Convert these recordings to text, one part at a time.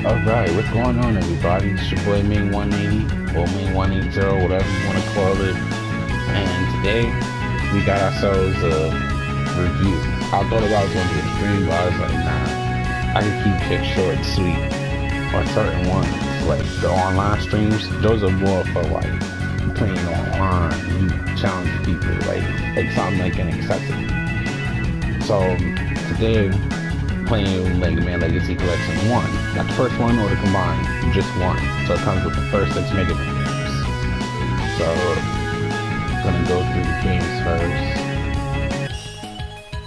Alright, what's going on everybody? It's your boy Main 180 or Main 180, whatever you want to call it. And today we got ourselves a review. I thought about going to a stream, but I was like, nah, I can keep it short and sweet on certain ones. Like the online streams, those are more for like playing online, you challenge people, like something like an accessory. So today, playing Mega Man Legacy Collection 1. Not the first one or the combined, just one. So it comes with the first 6 Mega Man games. So, gonna go through the games first.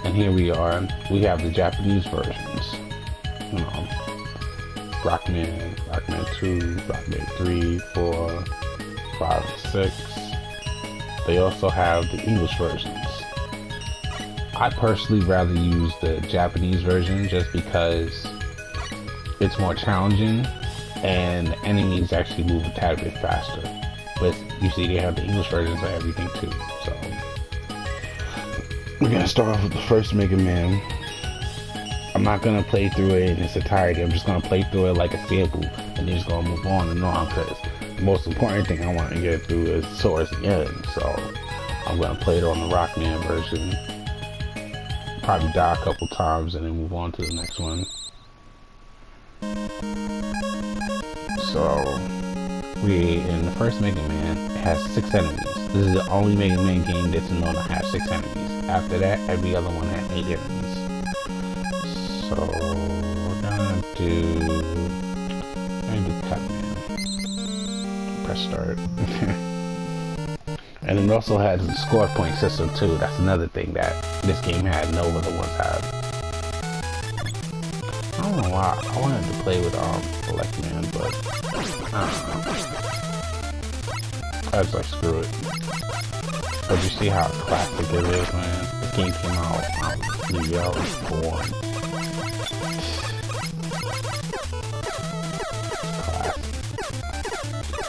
And here we are. We have the Japanese versions. You know, Rockman, Rockman 2, Rockman 3, 4, 5, and 6. They also have the English versions. I personally rather use the Japanese version just because it's more challenging and the enemies actually move a tad bit faster. But you see they have the English versions of everything too. So we're gonna start off with the first Mega Man. I'm not gonna play through it in its entirety. I'm just gonna play through it like a sample and then just gonna move on and on because the most important thing I want to get through is towards the end. So I'm gonna play it on the Rockman version. Probably die a couple times and then move on to the next one. So we in the first Mega Man, it has 6 enemies. This is the only Mega Man game that's known to have 6 enemies. After that, every other one had 8 enemies. So we're gonna do Cutman. Press start. And it also has a score point system too. That's another thing that this game had no other ones have. I don't know why I wanted to play with Select Man, but I don't know. I was like, screw it. But you see how classic it is, man. The game came out the year I was born.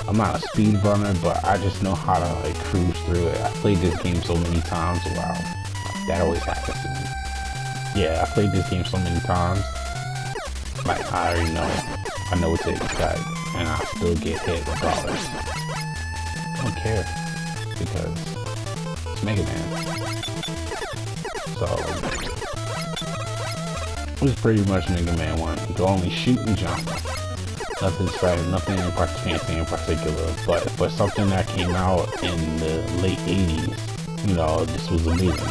I'm not a speedrunner, but I just know how to like cruise through it. I played this game so many times. Wow, that always happens to me. Yeah, I played this game so many times. Like I already know. I know what to expect, and I still get hit regardless. I don't care because it's Mega Man. So it was pretty much Mega Man 1. You can only shoot and jump. Nothing special, nothing fancy in particular, but for something that came out in the late 80s, you know, this was amazing.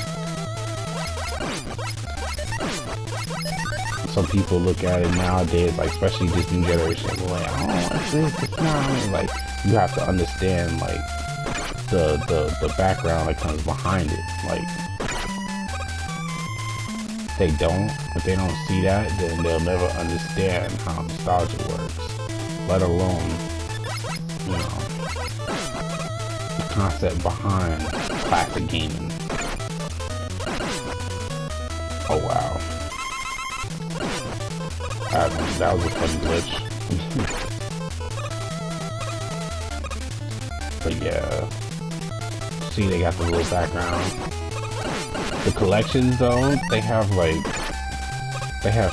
Some people look at it nowadays, like especially this new generation, like, oh, it's not like you have to understand like the background that comes behind it. Like if they don't see that, then they'll never understand how nostalgia works. Let alone, you know, the concept behind classic gaming. Oh wow. That was a fun glitch. But yeah. See, they got the little background. The collections though, they have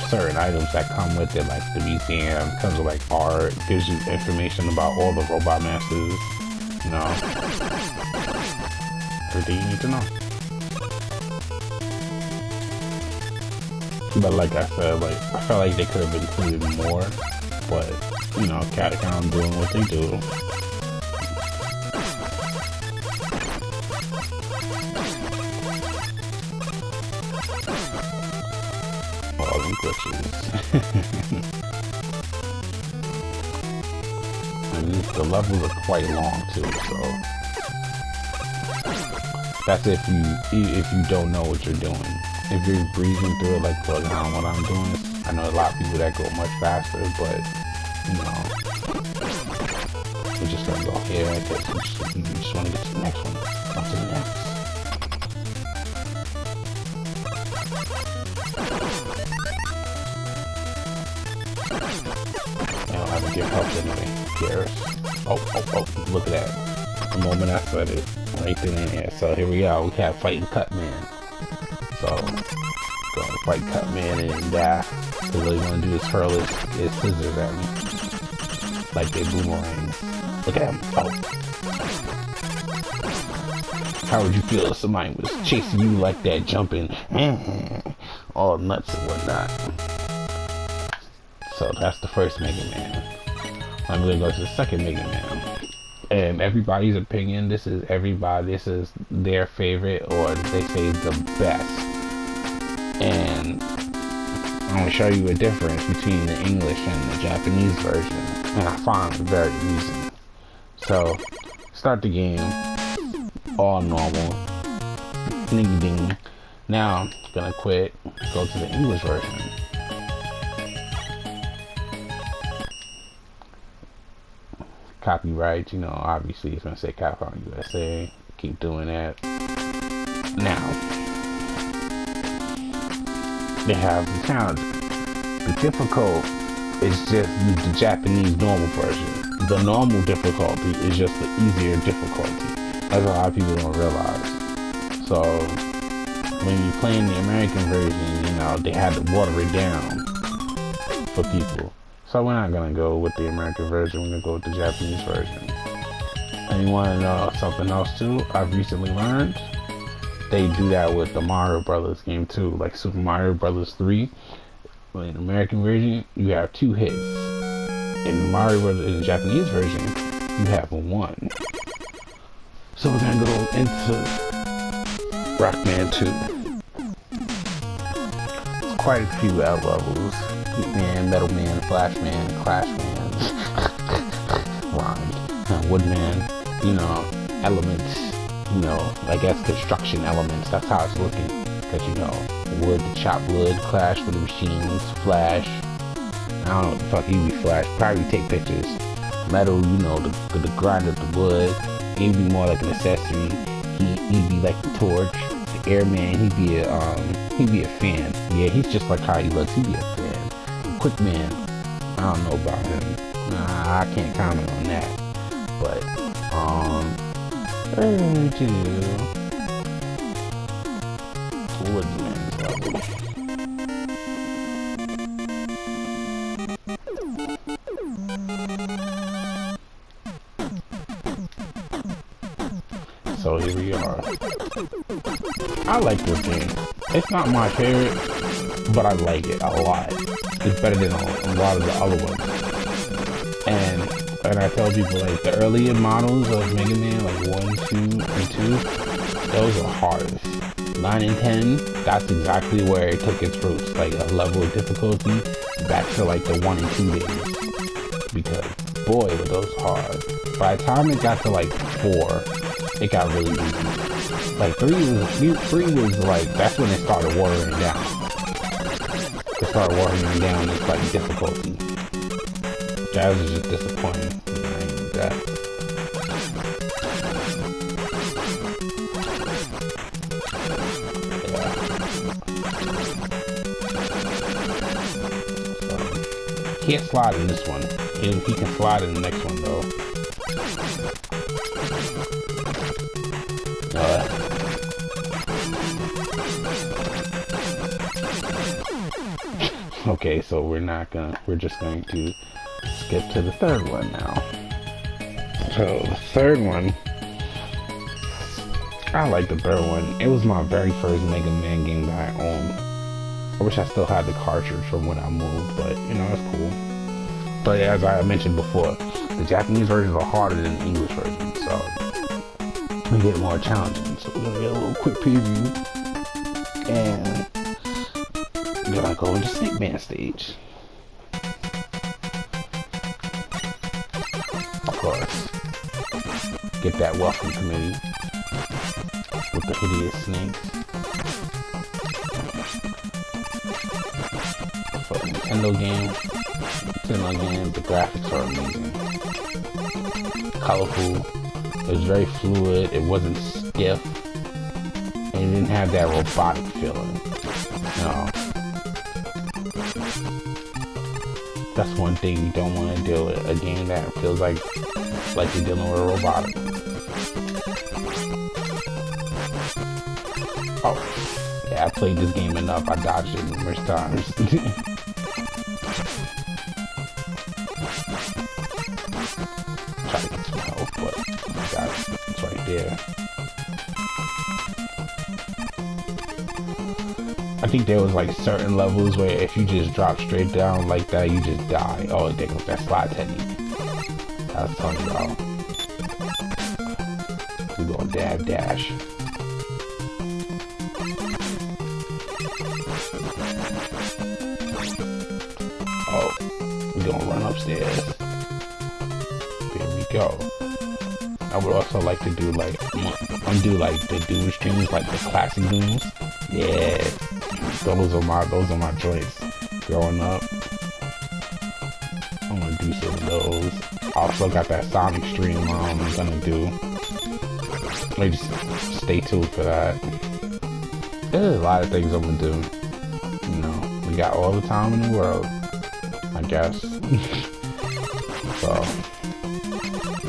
certain items that come with it, like the museum, comes with like art, gives you information about all the Robot Masters, you know, everything you need to know. But like I said, like I felt like they could have included more, but you know, Catacomb doing what they do. All them glitches. And the levels are quite long too, so that's if you don't know what you're doing. If you're breezing through it like plugging on what I'm doing, I know a lot of people that go much faster, but you know, we're just gonna go here. I guess you just want to get to the next one. On to the next. I don't have to give help anyway. Cares. Oh, look at that. The moment I said it, right then and there. So here we are. We have fighting Cutman. So, go fight Cut Man and die. Because all you want to do is hurl his scissors at me. Like they boomerangs. Look at him. Oh. How would you feel if somebody was chasing you like that, jumping all nuts and whatnot? So that's the first Mega Man. I'm gonna go to the second Mega Man. And everybody's opinion, this is their favorite, or they say the best. And I'm gonna show you a difference between the English and the Japanese version. And I find it very easy. So, start the game, all normal, ding ding. Now, I'm gonna quit, go to the English version. Copyright, you know, obviously it's gonna say Capcom USA. Keep doing that. Now, they have the challenge. The difficult is just the Japanese normal version. The normal difficulty is just the easier difficulty. That's a lot of people don't realize. So, when you're playing the American version, you know, they had to water it down for people. So we're not gonna go with the American version, we're gonna go with the Japanese version. And you wanna know something else too? I've recently learned they do that with the Mario Brothers game too, like Super Mario Brothers 3. In the American version, you have 2 hits. In Mario Brothers, in the Japanese version, you have 1. So we're gonna go into Rockman 2. It's quite a few levels. Man, Metal Man, Flash Man, Clash Man, Woodman, you know, elements, you know, I guess construction elements, that's how it's looking, because you know, wood to chop wood, Clash with the machines, Flash, I don't know what the fuck he'd be Flash, probably take pictures, Metal, you know, the grind of the wood, he'd be more like an accessory, he'd be like the torch, the Airman, he'd be a fan, yeah, he's just like how he looks, he'd be a fan. Quick Man, I don't know about him. Nah, I can't comment on that. But, Woodman's level. So here we are. I like this game. It's not my favorite, but I like it a lot. It's better than a lot of the other ones. And I tell people, like, the earlier models of Mega Man, like 1, 2, and 2, those are hardest. 9 and 10, that's exactly where it took its roots, like a level of difficulty back to like the 1 and 2 days. Because, boy, were those hard. By the time it got to like 4, it got really easy. Like 3 was like, that's when it started watering down. It started watering down its like difficulty. That was just disappointing. That. Yeah. So, can't slide in this one. He can slide in the next one though. Okay, so we're just going to skip to the third one now. So the third one, I like the third one. It was my very first Mega Man game that I owned. I wish I still had the cartridge from when I moved, but you know, it's cool. But as I mentioned before, the Japanese versions are harder than the English version, so we get more challenging. So we're gonna get a little quick preview, and we're gonna go into Snake Man stage. Of course, get that welcome committee with the hideous snakes. For a Nintendo game, the graphics are amazing. Colorful, it was very fluid, it wasn't stiff, and it didn't have that robotic feeling. No. That's one thing you don't want to deal with, a game that feels like you're dealing with a robotic. Oh, Yeah, I played this game enough. I dodged it numerous times. Try to get some health, but it's right there. I think there was like certain levels where if you just drop straight down like that, you just die. Oh, there goes that slide technique. I was telling y'all. We're gonna dab dash. Oh, we're gonna run upstairs. There we go. I would also like to do like undo like the Doom streams, like the classic Dooms. Yeah, those are my joints. Growing up, I'm gonna do some of those. Also got that Sonic stream I'm gonna do. Maybe just stay tuned for that. There's a lot of things I'm gonna do. You know, we got all the time in the world, I guess. So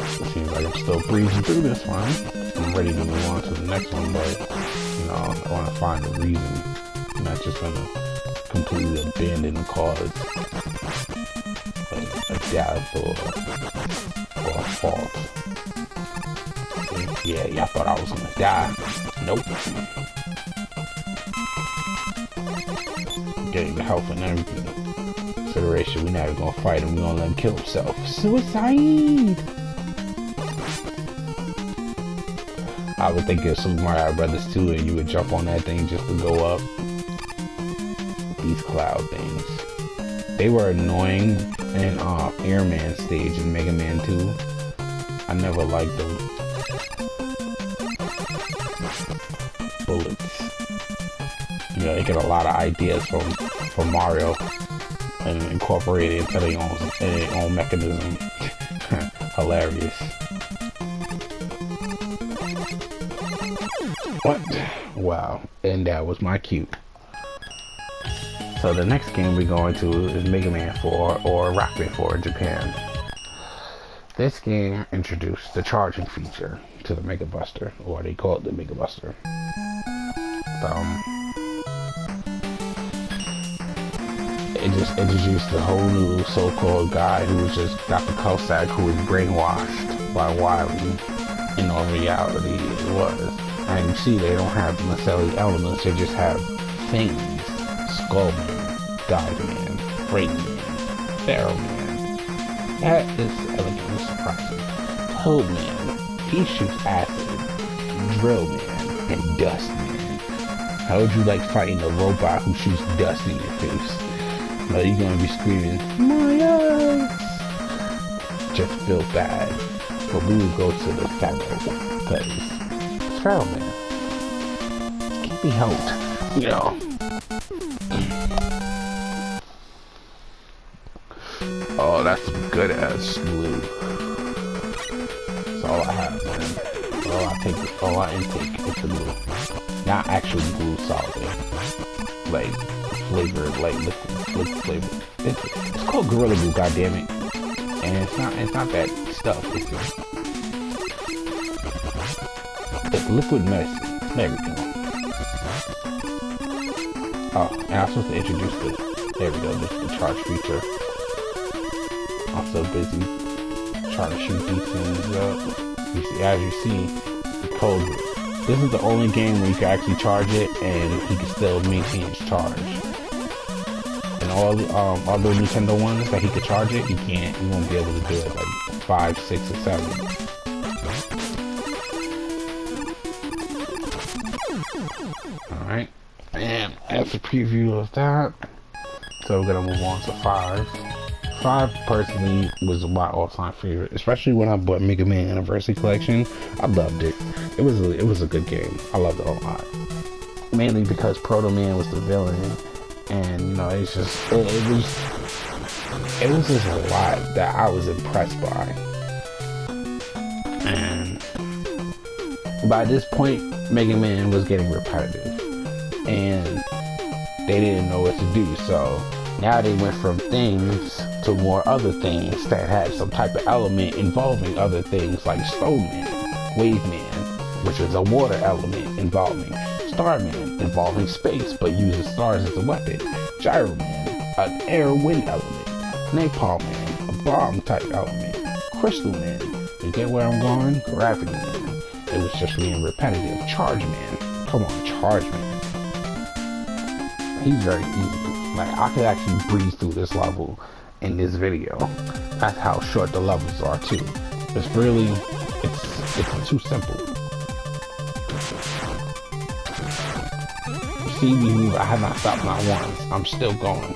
it seems like I'm still breezing through this one. I'm ready to move on to the next one, but you know, I want to find a reason. I'm not just gonna completely abandon the cause, like a death or a fault. Yeah, y'all thought I was gonna die. Nope. Getting the health and everything. Consideration, we're not even gonna fight him, we're gonna let him kill himself. Suicide! I would think of Super Mario Brothers 2 and you would jump on that thing just to go up. These cloud things. They were annoying in Airman stage in Mega Man 2. I never liked them. Bullets. You know, they get a lot of ideas from Mario and incorporate it into their own mechanism. Hilarious. What? Wow. And that was my cue. So the next game we're going to is Mega Man 4 or Rock Band 4 in Japan. This game introduced the charging feature to the Mega Buster, or they call it the Mega Buster. It just introduced the whole new so-called guy who was just Dr. Cossack, who was brainwashed by Wily. In all reality, it was. And you see, they don't have necessarily elements, they just have things. Skullman, Dogman, Brainman, Barrelman. That is elegantly surprising. Toadman, he shoots acid. Drillman, and Dustman. How would you like fighting a robot who shoots dust in your face? Are you gonna be screaming, my eyes? Just feel bad. But we will go to the Pharaoh, because Pharaoh Man can't be helped, you know. Oh, that's some good ass glue. That's all I have, man. All I intake is the glue. Not actually glue solid. Like flavored, like liquid flavor. It's called Gorilla Glue, goddammit. And it's not that stuff. It's liquid medicine. There we go. Oh, and I'm supposed to introduce there we go, the charge feature. I'm so busy trying to shoot these things up. You see, as you see, the code. This is the only game where you can actually charge it and he can still maintain its charge. And all the other Nintendo ones that he could charge it, he can't. He won't be able to do it like 5, 6, or 7. Alright. And that's a preview of that. So we're gonna move on to 5. 5 personally was my all-time favorite, especially when I bought Mega Man Anniversary Collection. I loved it. It was a good game. I loved it a lot. Mainly because Proto Man was the villain, and you know, it was just a lot that I was impressed by. And by this point, Mega Man was getting repetitive, and they didn't know what to do. So now they went from things to more other things that had some type of element involving other things, like Stoneman, Wave Man, which is a water element involving Starman, involving space but uses stars as a weapon. Gyro Man, an air wind element. Napalm Man, a bomb type element. Crystal Man, you get where I'm going? Gravity Man, it was just being repetitive. Charge Man, come on, Charge Man. He's very easy. Like, I could actually breeze through this level in this video. That's how short the levels are too. It's really, it's too simple. You see me move, I have not stopped not once. I'm still going.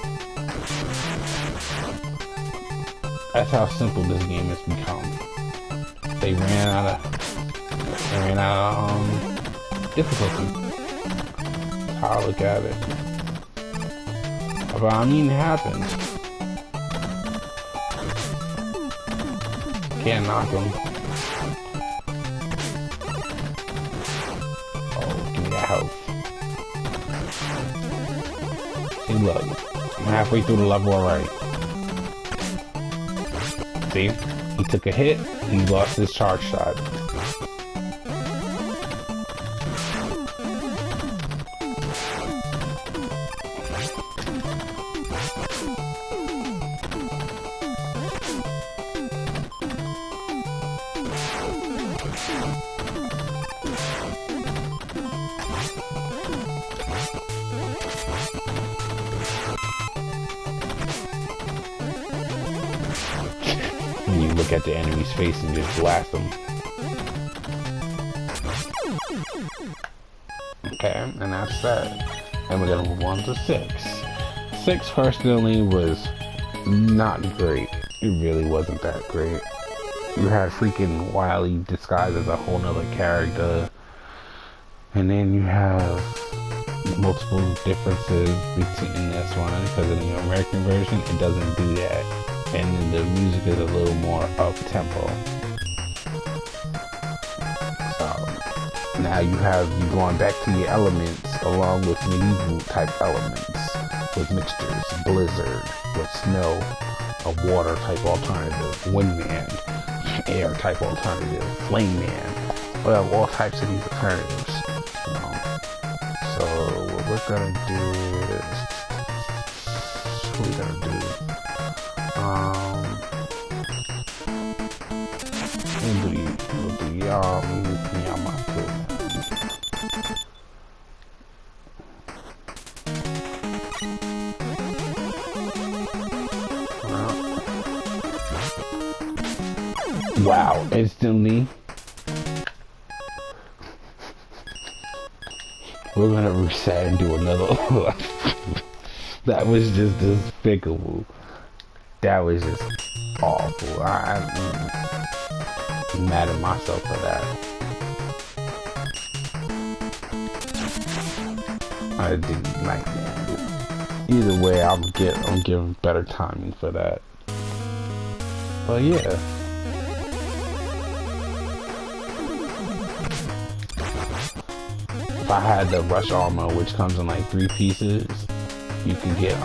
That's how simple this game has become. They ran out of difficulty. That's how I look at it. But I mean, it happens. Can't knock him. Oh, give me that health. See, look. I'm halfway through the level already. See? He took a hit, and he lost his charge shot. You look at the enemy's face and just blast them. Okay, and that's that. And we're gonna move on to 6. 6 personally was not great. It really wasn't that great. You had freaking Wily disguised as a whole nother character. And then you have multiple differences between this one, because in the American version it doesn't do that. And then the music is a little more up-tempo. So now you going back to your elements along with medieval type elements with mixtures, blizzard, with snow, a water type alternative, wind man, air type alternative, flame man, whatever, all types of these alternatives. You know. So what we're gonna do is, what we're gonna do. Wow, instantly. We're gonna reset and do another one. That was just despicable. That was just awful. I'm mad at myself for that. I didn't like that. Either way, I'm giving better timing for that. But yeah. If I had the rush armor, which comes in like 3 pieces, you can get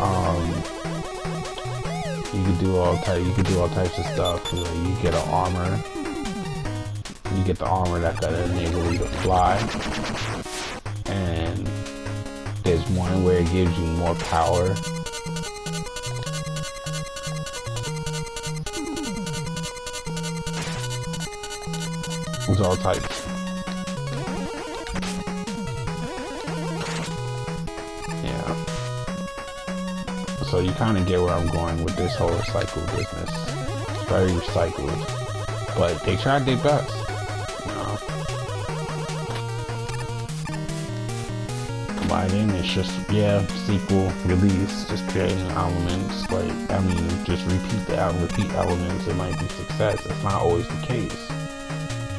you can do all types of stuff. You get an armor. You get the armor that can enable you to fly. And there's one where it gives you more power. There's all types. Yeah. So you kind of get where I'm going with this whole recycle business. It's very recycled, but they tried their best. You know. Combined in, it's just sequel release, just creating elements. Like just repeat elements. It might be success. It's not always the case.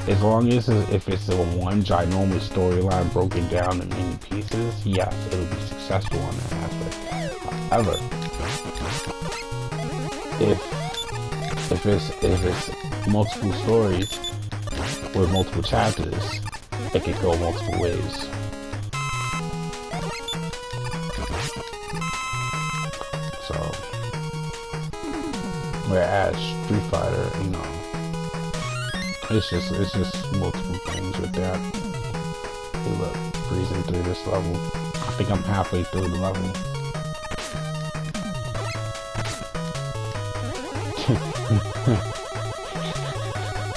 As long as if it's a one ginormous storyline broken down in many pieces, yes, it'll be successful on that aspect. However, if it's multiple stories with multiple chapters, it can go multiple ways. So, whereas Street Fighter, you know, it's just multiple things with that. Hey look, breezing through this level. I think I'm halfway through the level.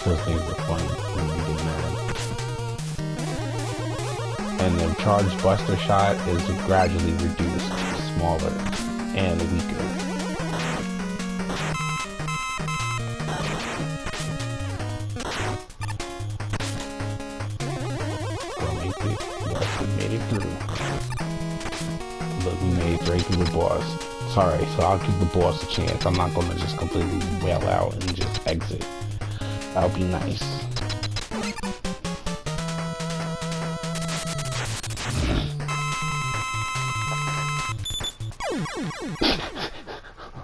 Those things are funny when you get mad. And the charged buster shot is gradually reduced, smaller, and weaker. Yes, we made it through. Look, we made it right through the boss. Sorry, so I'll give the boss a chance. I'm not gonna just completely bail out and just exit. That'll be nice.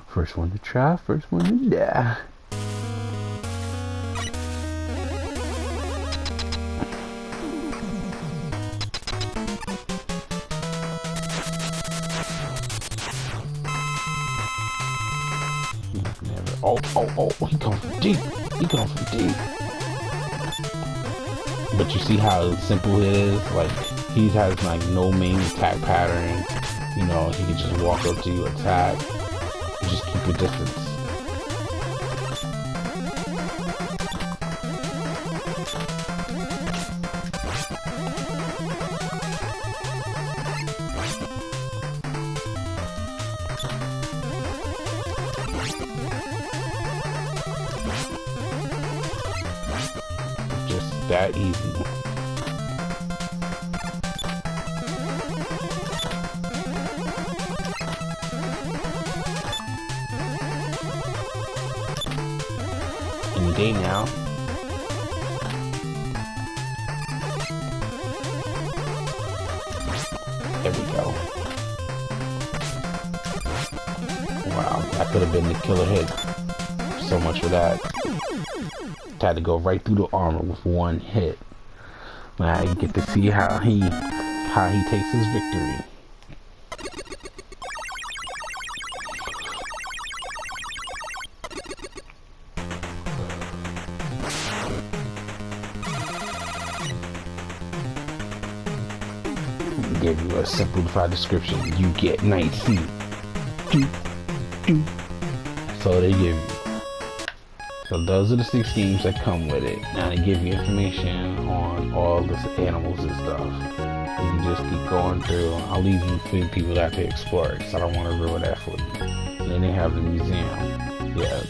First one to try, first one to die. Oh, he going from deep. He going from deep. But you see how simple it is? Like, he has like no main attack pattern. You know, he can just walk up to you, attack. You just keep your distance. Just that easy. Any day now. There we go. Wow, that could have been the killer hit. So much for that. Had to go right through the armor with one hit. Now you get to see how he takes his victory. Give you a simplified description. You get Night Seed. So they give you. So those are the 6 games that come with it. Now they give you information on all the animals and stuff. You can just keep going through. I'll leave you for people that to explore it, because I don't want to ruin that for you. And then they have the museum. Yeah.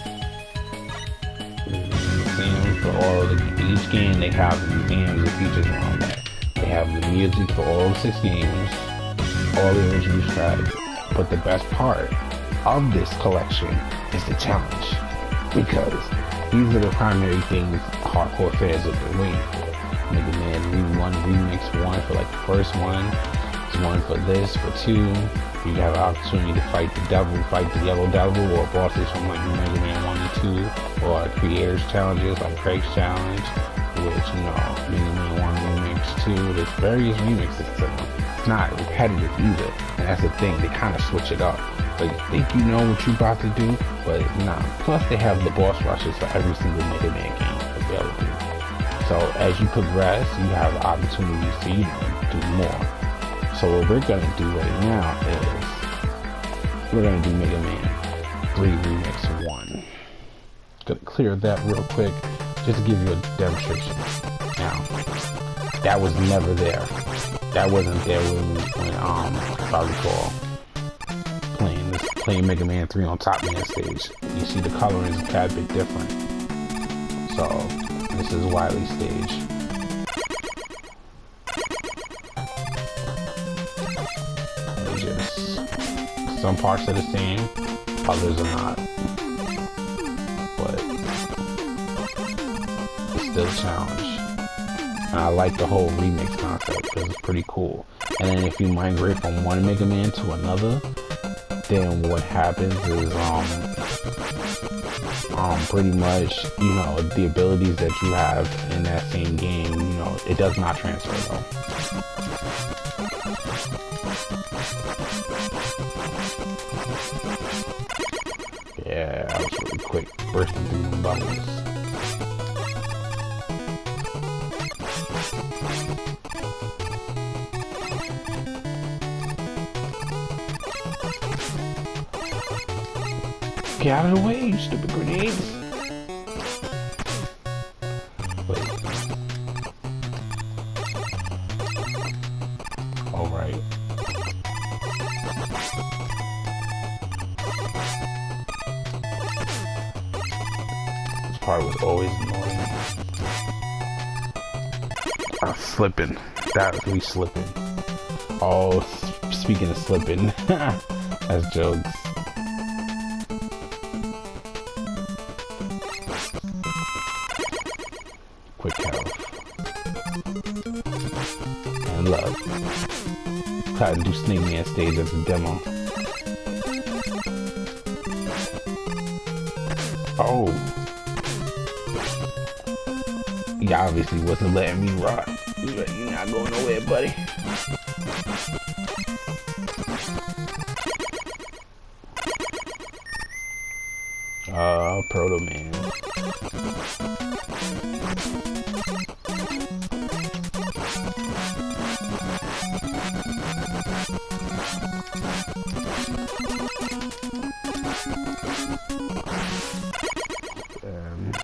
The museum for all of each game, they have the museums and features around that. They have the music for all 6 games, all the original tracks. But the best part of this collection is the challenge, because these are the primary things hardcore fans have been waiting for. Mega Man Remix 1 for like the first one. There's one for this, for 2. You have an opportunity to fight the devil, fight the yellow devil, or bosses from like Mega Man 1 and 2, or creators challenges like Craig's Challenge, which, you know, Mega Man 1 Remix 2, there's various remixes to them. It's not repetitive either, and that's the thing, they kind of switch it up. Like, you think you know what you're about to do, but nah. Plus, they have the boss rushes for every single Mega Man game available. So, as you progress, you have the opportunity to do more. So, what we're going to do right now is, we're going to do Mega Man 3 Remix 1. Gonna clear that real quick, just to give you a demonstration. Now, that was never there. That wasn't there when if I recall, playing Mega Man 3 on Top Man stage. You see the coloring is a tad bit different. So, this is Wily's stage. Some parts are the same, others are not. But it's still a challenge. And I like the whole remix concept because it's pretty cool. And then if you migrate from one Mega Man to another, then what happens is pretty much, you know, the abilities that you have in that same game, you know, it does not transfer though. Yeah, I was really quick bursting through the bubbles. Get out of the way, you stupid grenades. Wait. Alright. This part was always annoying. I'm slipping. That was me slipping. Oh, speaking of slipping, that's jokes. Quick health. And love. Try to do Snake Man stage as a demo. Oh. He obviously wasn't letting me rock. You're not going nowhere, buddy. Proto Man.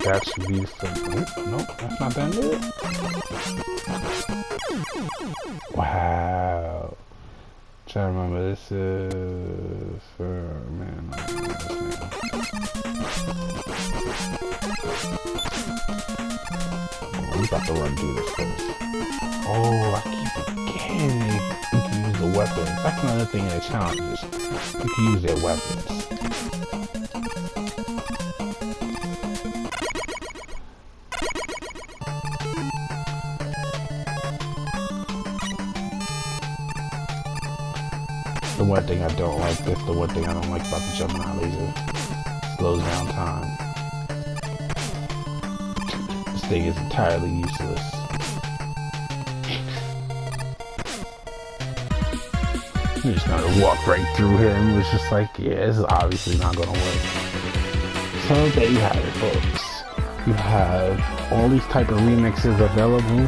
That should be something. Nope, that's not that good. Wow. Try to remember this is man. I don't know this name. We about to run through this first. Oh, I keep forgetting you can use the weapons. That's another thing in the challenges. You can use their weapons. The one thing I don't like, that's the one thing I don't like about the Gemini laser. Slows down time. This thing is entirely useless. He just gonna walk right through him. It was just like, yeah, this is obviously not gonna work. So there you have it, folks. You have all these type of remixes available,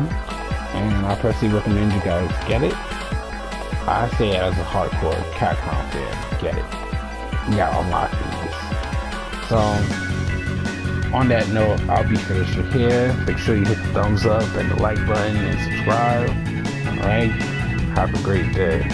and I personally recommend you guys get it. I say it as a hardcore Capcom fan, get it. You gotta unlock these. So, on that note, I'll be finished here. Make sure you hit the thumbs up and the like button and subscribe. Alright? Have a great day.